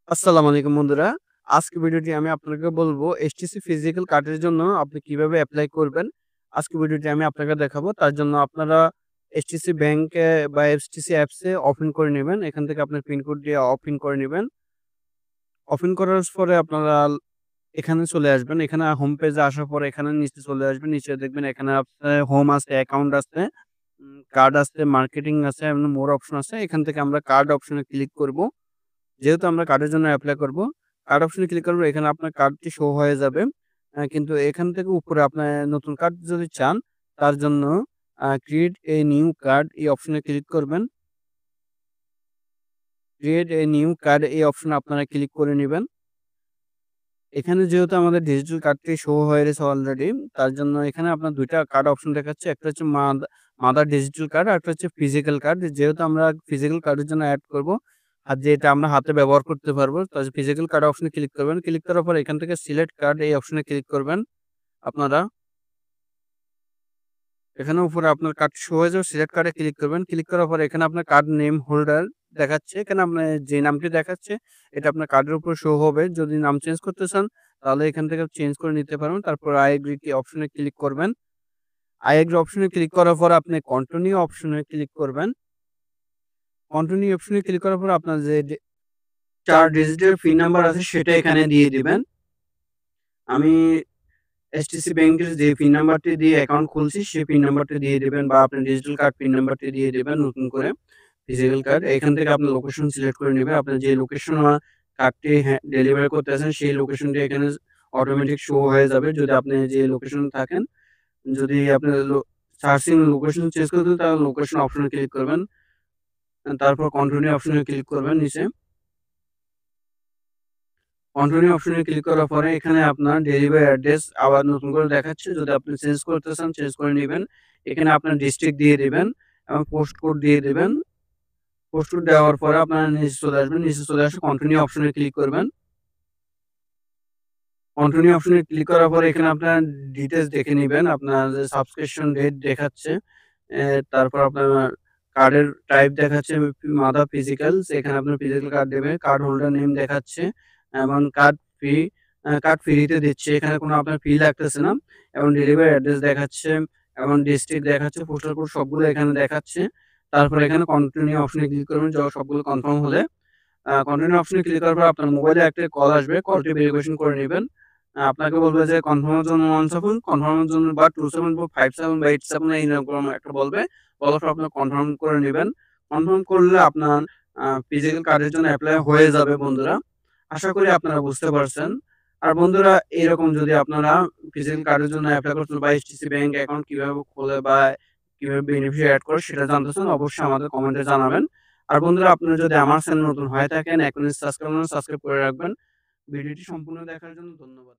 আসসালামু আলাইকুম বন্ধুরা। আজকে ভিডিওটি আমি আপনাকে বলবো এসটিসি ফিজিক্যাল কার্ডের জন্য আপনি কিভাবে এপ্লাই করবেন। আজকে ভিডিওটি আমি আপনাকে দেখাবো। তার জন্য আপনারা এসটিসি ব্যাংকে বা এসটিসি অ্যাপসে ওপেন করে নিবেন। এখান থেকে আপনার পিন কোড দিয়ে ওপেন করে নিবেন। ওপেন করার পরে আপনারা এখানে চলে আসবেন। এখানে হোম পেজে আসার পরে এখানে নিচে চলে আসবেন। নিচে দেখবেন এখানে আপনার হোম আছে, অ্যাকাউন্ট আছে, কার্ড আছে, মার্কেটিং আছে এবং মোর অপশন আছে। এখান থেকে আমরা কার্ড অপশনে ক্লিক করব। যেহেতু আমরা কার্ডের জন্য এপ্লাই করব, কার্ড অপশনে ক্লিক করব। এখানে আপনার কার্ডটি শো হয়ে যাবে। কিন্তু এখান থেকে উপরে আপনার নতুন কার্ড যদি চান, তার জন্য ক্রিয়েট এ নিউ কার্ড এই অপশনে ক্লিক করবেন। ক্রিয়েট এ নিউ কার্ড এই অপশনে আপনারা ক্লিক করে নিবেন। এখানে যেহেতু আমাদের ডিজিটাল কার্ডটি শো হয়ে গেছে অলরেডি, তার জন্য এখানে আপনার ২ টা কার্ড অপশন দেখাচ্ছে। একটা হচ্ছে মাদার ডিজিটাল কার্ড, আরেকটা হচ্ছে ফিজিক্যাল কার্ড। যেহেতু আমরা ফিজিক্যাল কার্ডের জন্য এড করব, আর যেটা আমরা হাতে ব্যবহার করতে পারবো, তো ফিজিক্যাল কার্ড অপশনে ক্লিক করবেন। ক্লিক করার পর এখান থেকে সিলেক্ট কার্ড এই অপশনে ক্লিক করবেন আপনারা। এখানে উপরে আপনার কার্ড শো হয়ে যাবে, সিলেক্ট কার্ডে ক্লিক করবেন। ক্লিক করার পরে এখানে আপনার কার্ড নেম হোল্ডার দেখাচ্ছে। এখানে আপনার যে নামটি দেখাচ্ছে এটা আপনার কার্ডের উপর শো হবে। যদি নাম চেঞ্জ করতে চান তাহলে এখান থেকে চেঞ্জ করে নিতে পারবেন। তারপর আই এগ্রি কি অপশনে ক্লিক করবেন। আই এগ্রি অপশনে ক্লিক করার পর আপনি কন্টিনিউ অপশনে ক্লিক করবেন। কন্টিনিউ অপশনে ক্লিক করার পর আপনার যে ৪ ডিজিটের পিন নাম্বার আছে সেটা এখানে দিয়ে দিবেন। আমি এসটিসি ব্যাংকের যে পিন নাম্বারটি দিয়ে অ্যাকাউন্ট খুলছি সেই পিন নাম্বারটি দিয়ে দিবেন, বা আপনার ডিজিটাল কার্ড পিন নাম্বারটি দিয়ে দিবেন নতুন করে ফিজিক্যাল কার্ড। এখান থেকে আপনার লোকেশন সিলেক্ট করে নিবেন। আপনার যে লোকেশন কার্ডটি ডেলিভারি করতেছেন সেই লোকেশনটি এখানে অটোমেটিক শো হয়ে যাবে যদি আপনি যে লোকেশনে থাকেন। যদি আপনি সার্চিং লোকেশন চেঞ্জ করতে চান তাহলে লোকেশন অপশনে ক্লিক করবেন। তারপর কন্টিনিউ অপশনে ক্লিক করবেন নিচে। কন্টিনিউ অপশনে ক্লিক করার পরে এখানে আপনার ডেলিভারি অ্যাড্রেস আবার নতুন করে দেখাচ্ছে। যদি আপনি চেঞ্জ করতে চান চেঞ্জ করে নিবেন। এখানে আপনার ডিস্ট্রিক্ট দিয়ে দিবেন এবং পোস্ট কোড দিয়ে দিবেন। পোস্ট কোড দেওয়ার পরে আপনারা নিচে চলে আসবেন। নিচে চলে আসে কন্টিনিউ অপশনে ক্লিক করবেন। কন্টিনিউ অপশনে ক্লিক করার পরে এখানে আপনার ডিটেইলস দেখে নিবেন। আপনার যে সাবস্ক্রিপশন ডেট দেখাচ্ছে। এ তারপর আপনার কার্ডের টাইপ দেখাচ্ছে মাদার ফিজিক্যালস। এখানে আপনার ফিজিক্যাল কার্ড দেবে। কার্ড হোল্ডার নেম দেখাচ্ছে এবং কার্ড ফ্রিতে দিচ্ছে। এখানে কোনো আপনার ফি লাগতেছে না এবং ডেলিভারি অ্যাড্রেস দেখাচ্ছে এবং ডিস্ট্রিক্ট দেখাচ্ছে, পোস্টাল কোড সবগুলো এখানে দেখাচ্ছে। তারপরে এখানে কন্টিনিউ অপশনে ক্লিক করবেন সবগুলো কনফার্ম হলে। কন্টিনিউ অপশনে ক্লিক করার পর আপনার মোবাইলে একটা কল আসবে। কলটি ভেরিফিকেশন করে নিবেন। আপনাকে বলবে যে কনফার্ম এর জন্য 17, কনফার্ম এর জন্য বা 27 বা 57 বা 87 এইরকম একটা বলবে। বলার পর আপনি কনফার্ম করে নিবেন। কনফার্ম করলে আপনার ফিজিক্যাল কার্ডের জন্য এপ্লাই হয়ে যাবে বন্ধুরা। আশা করি আপনারা বুঝতে পারছেন। আর বন্ধুরা এরকম যদি আপনারা ফিজিক্যাল কার্ডের জন্য এপ্লাই করতে বা এইচটিসি ব্যাংক অ্যাকাউন্ট কিভাবে খোলে বা কিভাবে বেনিফিশিয়ারি এড করে সেটা জানতে চান অবশ্যই আমাদের কমেন্টে জানাবেন। আর বন্ধুরা আপনারা যদি আমার চ্যানেল নতুন হয়ে থাকেন এখনই সাবস্ক্রাইব করে রাখবেন। ভিডিওটি সম্পূর্ণ দেখার জন্য ধন্যবাদ।